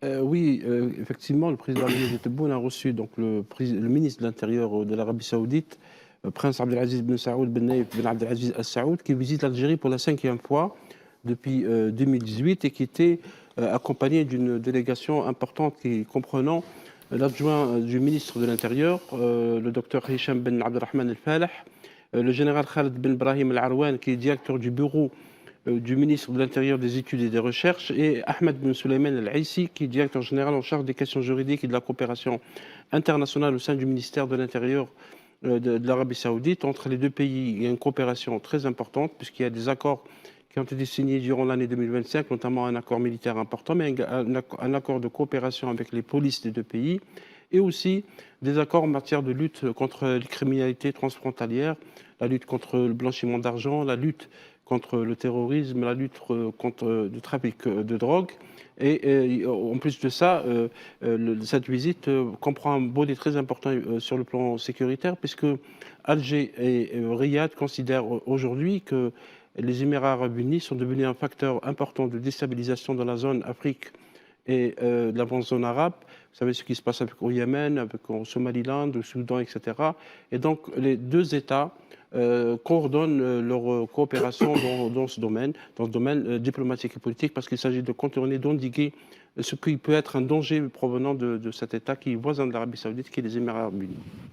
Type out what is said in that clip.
Oui, effectivement, le président Abdelaziz Tebboune a reçu donc le ministre de l'Intérieur de l'Arabie Saoudite, Prince Abdelaziz Ben Saoud Ben Naïf Ben Abdelaziz Al Saoud, qui visite l'Algérie pour la cinquième fois depuis 2018 et qui était accompagné d'une délégation importante qui comprenant l'adjoint du ministre de l'Intérieur, le docteur Hicham Ben Abdelrahman Al Faleh, le général Khaled Ben Brahim Al Arwan, qui est directeur du bureau du ministre de l'Intérieur, des Études et des Recherches, et Ahmed Ben Sulayman Al-Aissi, qui est directeur général en charge des questions juridiques et de la coopération internationale au sein du ministère de l'Intérieur de l'Arabie Saoudite. Entre les deux pays, il y a une coopération très importante, puisqu'il y a des accords qui ont été signés durant l'année 2025, notamment un accord militaire important, mais un accord de coopération avec les polices des deux pays, et aussi des accords en matière de lutte contre les criminalités transfrontalières, la lutte contre le blanchiment d'argent, la lutte contre le terrorisme, la lutte contre le trafic de drogue. Et en plus de ça, cette visite comprend un volet très important sur le plan sécuritaire, puisque Alger et Riyad considèrent aujourd'hui que les Émirats arabes unis sont devenus un facteur important de déstabilisation dans la zone Afrique et de la grande zone arabe. Vous savez ce qui se passe avec au Yémen, avec au Somaliland, au Soudan, etc. Et donc les deux États coordonnent leur coopération dans ce domaine diplomatique et politique, parce qu'il s'agit de contourner, d'endiguer ce qui peut être un danger provenant de cet État qui est voisin de l'Arabie Saoudite, qui est les Émirats arabes unis.